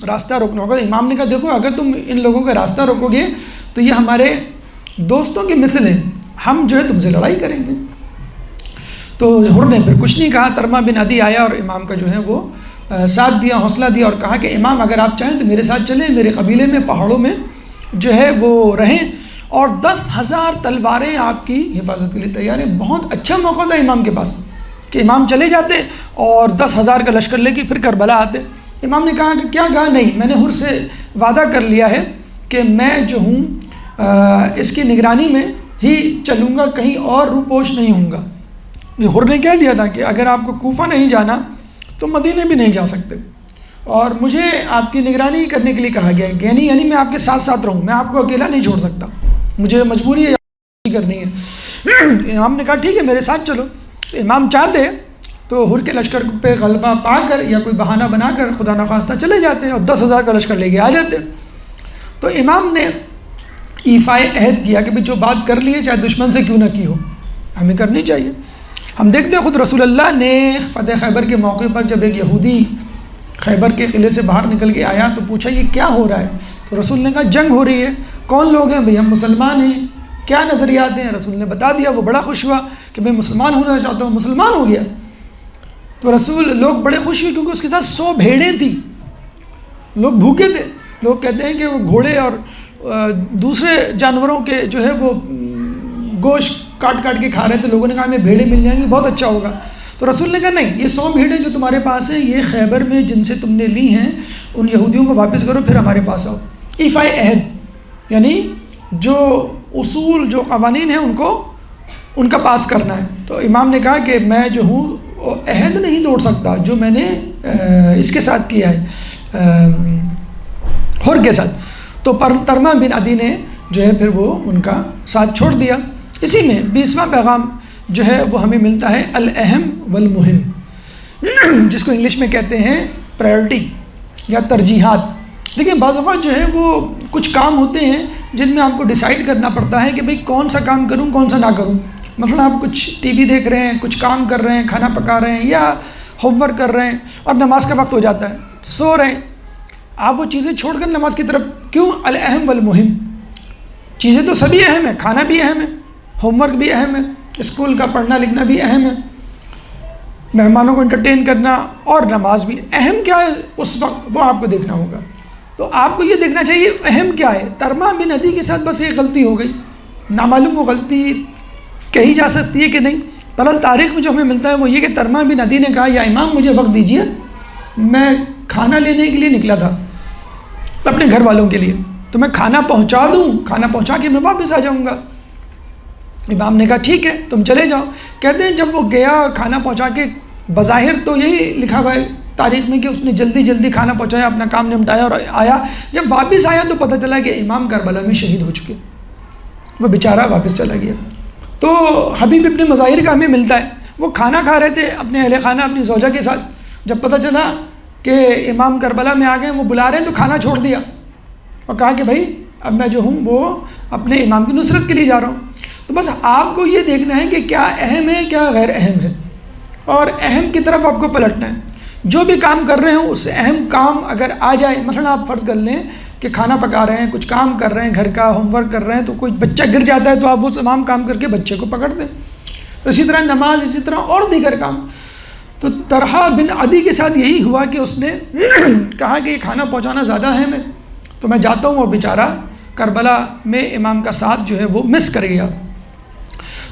راستہ روکنا ہوگا. امام نے کہا دیکھو اگر تم ان لوگوں کا راستہ روکو گے تو یہ ہمارے دوستوں کی مثل ہیں، ہم جو ہے تم سے لڑائی کریں گے. تو حر نے پھر کچھ نہیں کہا. ترمہ بن عدی آیا اور امام کا جو ہے وہ ساتھ دیا، حوصلہ دیا اور کہا کہ امام اگر آپ چاہیں تو میرے ساتھ چلیں، میرے قبیلے میں پہاڑوں میں جو ہے وہ رہیں اور 10,000 تلواریں آپ کی حفاظت کے لیے تیار ہیں. بہت اچھا موقع تھا امام کے پاس کہ امام چلے جاتے اور 10,000 کا لشکر لے کے پھر کربلا آتے. امام نے کہا کہ کیا کہا؟ نہیں، میں نے حر سے وعدہ کر لیا ہے کہ میں جو ہوں اس کی نگرانی میں ہی چلوں گا، کہیں اور روپوش نہیں ہوں گا. حر نے کہہ دیا تھا کہ اگر آپ کو کوفہ نہیں جانا تو مدینے بھی نہیں جا سکتے اور مجھے آپ کی نگرانی کرنے کے لیے کہا گیا ہے، یعنی میں آپ کے ساتھ ساتھ رہوں، میں آپ کو اکیلا نہیں چھوڑ سکتا، مجھے مجبوری ہے کرنی ہے. امام نے کہا ٹھیک ہے میرے ساتھ چلو. امام چاہتے تو حر کے لشکر پہ غلبہ پا کر یا کوئی بہانہ بنا کر خدا نخواستہ چلے جاتے اور 10,000 کا لشکر لے کے آ جاتے. تو امام نے ایفائے عہد کیا کہ جو بات کر لی ہے چاہے دشمن سے کیوں نہ کی ہو ہمیں کرنی چاہیے. ہم دیکھتے ہیں خود رسول اللہ نے فتح خیبر کے موقع پر جب ایک یہودی خیبر کے قلعے سے باہر نکل کے آیا تو پوچھا یہ کیا ہو رہا ہے؟ تو رسول نے کہا جنگ ہو رہی ہے. کون لوگ ہیں؟ بھئی ہم مسلمان ہیں. کیا نظریات ہیں؟ رسول نے بتا دیا. وہ بڑا خوش ہوا کہ میں مسلمان ہونا چاہتا ہوں، مسلمان ہو گیا. تو لوگ بڑے خوش ہوئے کیونکہ اس کے ساتھ 100 بھیڑیں تھیں لوگ بھوکے تھے. لوگ کہتے ہیں کہ وہ گھوڑے اور دوسرے جانوروں کے جو ہے وہ گوشت کاٹ کاٹ کے کھا رہے تھے. لوگوں نے کہا ہمیں بھیڑیں مل جائیں گی بہت اچھا ہوگا. تو رسول نے کہا نہیں, یہ 100 بھیڑیں جو تمہارے پاس ہیں یہ خیبر میں جن سے تم نے لی ہیں ان یہودیوں کو واپس کرو, پھر ہمارے پاس آؤ. ایفائے عہد یعنی جو اصول جو قوانین ہیں ان کا پاس کرنا ہے. تو امام نے کہا کہ میں جو ہوں عہد نہیں توڑ سکتا جو میں نے اس کے ساتھ کیا ہے, حر کے ساتھ. تو ترمہ بن عدی نے جو ہے پھر وہ ان کا ساتھ چھوڑ دیا. اسی میں 20واں پیغام جو ہے وہ ہمیں ملتا ہے الاہم والمہم, جس کو انگلش میں کہتے ہیں پرائورٹی یا ترجیحات. دیکھیں بعض اوقات جو ہے وہ کچھ کام ہوتے ہیں جن میں آپ کو ڈیسائیڈ کرنا پڑتا ہے کہ بھئی کون سا کام کروں کون سا نہ کروں. مثلا آپ کچھ ٹی وی دیکھ رہے ہیں, کچھ کام کر رہے ہیں, کھانا پکا رہے ہیں یا ہوم ورک کر رہے ہیں اور نماز کا وقت ہو جاتا ہے, سو رہے ہیں. آپ وہ چیزیں چھوڑ کر نماز کی طرف کیوں؟ الاہم والمہم. چیزیں تو سبھی اہم ہیں, کھانا بھی اہم ہے, ہوم ورک بھی اہم ہے, اسکول کا پڑھنا لکھنا بھی اہم ہے, مہمانوں کو انٹرٹین کرنا اور نماز بھی. اہم کیا ہے اس وقت وہ آپ کو دیکھنا ہوگا. تو آپ کو یہ دیکھنا چاہیے اہم کیا ہے. ترمہ بن عدی کے ساتھ بس ایک غلطی ہو گئی, نامعلوم وہ غلطی کہی جا سکتی ہے کہ نہیں. بہرحال تاریخ میں جو ہمیں ملتا ہے وہ یہ کہ ترمہ بن عدی نے کہا یا امام مجھے وقت دیجیے, میں کھانا لینے کے لیے نکلا تھا اپنے گھر والوں کے لیے, تو میں کھانا پہنچا دوں, کھانا پہنچا کے میں واپس آ جاؤں گا. امام نے کہا ٹھیک ہے تم چلے جاؤ. کہتے ہیں جب وہ گیا کھانا پہنچا کے, بظاہر تو یہی لکھا ہوا ہے تاریخ میں کہ اس نے جلدی جلدی کھانا پہنچایا, اپنا کام نمٹایا اور آیا. جب واپس آیا تو پتہ چلا کہ امام کربلا میں شہید ہو چکے, وہ بیچارہ واپس چلا گیا. تو حبیب ابن مظاہر کا ہمیں ملتا ہے, وہ کھانا کھا رہے تھے اپنے اہل خانہ اپنی زوجہ کے ساتھ. جب پتہ چلا کہ امام کربلا میں آ گئے, وہ بلا رہے ہیں, تو کھانا چھوڑ دیا اور کہا کہ بھائی اب میں جو ہوں وہ اپنے امام کی نصرت کے لیے جا رہا ہوں. تو بس آپ کو یہ دیکھنا ہے کہ کیا اہم ہے کیا غیر اہم ہے, اور اہم کی طرف آپ کو پلٹنا ہے. جو بھی کام کر رہے ہوں اس اہم کام اگر آ جائے, مثلا آپ فرض کر لیں کہ کھانا پکا رہے ہیں, کچھ کام کر رہے ہیں, گھر کا ہوم ورک کر رہے ہیں, تو کوئی بچہ گر جاتا ہے تو آپ وہ تمام کام کر کے بچے کو پکڑ دیں. اسی طرح نماز, اسی طرح اور دیگر کام. تو طلحہ بن عدی کے ساتھ یہی ہوا کہ اس نے کہا کہ یہ کھانا پہنچانا زیادہ اہم ہے, تو میں جاتا ہوں. اور بیچارہ کربلا میں امام کا ساتھ جو ہے وہ مس کر گیا.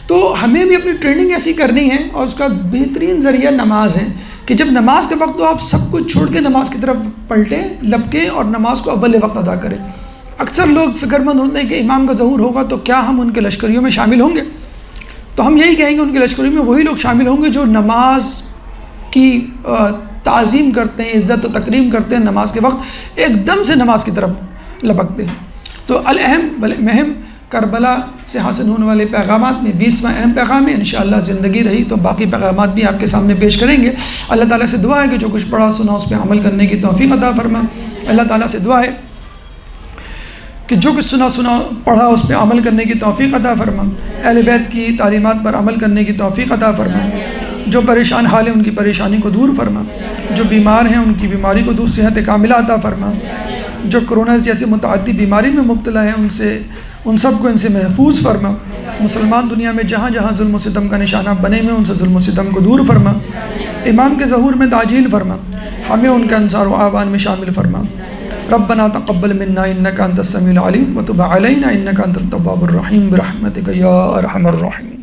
تو ہمیں بھی اپنی ٹریننگ ایسی کرنی ہے, اور اس کا بہترین ذریعہ نماز ہے کہ جب نماز کا وقت ہو آپ سب کچھ چھوڑ کے نماز کی طرف پلٹیں, لپکیں اور نماز کو اول وقت ادا کریں. اکثر لوگ فکر مند ہوتے ہیں کہ امام کا ظہور ہوگا تو کیا ہم ان کے لشکریوں میں شامل ہوں گے. تو ہم یہی کہیں گے ان کے لشکریوں میں وہی لوگ شامل ہوں گے جو نماز کی تعظیم کرتے ہیں, عزت و تکریم کرتے ہیں, نماز کے وقت ایک دم سے نماز کی طرف لپکتے ہیں. تو الاہم والمہم کربلا سے حاصل ہونے والے پیغامات میں 20واں اہم پیغام ہے. انشاءاللہ زندگی رہی تو باقی پیغامات بھی آپ کے سامنے پیش کریں گے. اللہ تعالیٰ سے دعا ہے کہ جو کچھ پڑھا سنا اس پہ عمل کرنے کی توفیق عطا فرما. اللہ تعالیٰ سے دعا ہے کہ جو کچھ سنا پڑھا اس پہ عمل کرنے کی توفیق عطا فرما. اہل بیت کی تعلیمات پر عمل کرنے کی توفیق عطا فرما. جو پریشان حال ہیں ان کی پریشانی کو دور فرما. جو بیمار ہیں ان کی بیماری کو دور صحت کاملہ عطا فرما. جو کرونا جیسے متعدی بیماری میں مبتلا ہیں ان سب کو ان سے محفوظ فرما. مسلمان دنیا میں جہاں جہاں ظلم و ستم کا نشانہ بنے ہوئے ان سے ظلم و ستم کو دور فرما. امام کے ظہور میں تعجیل فرما. ہمیں ان کے انصار و اعوان میں شامل فرما. ربنا تقبل منا انك انت السميع العليم وتب علينا انك انت التواب الرحيم برحمتك يا ارحم الراحمين.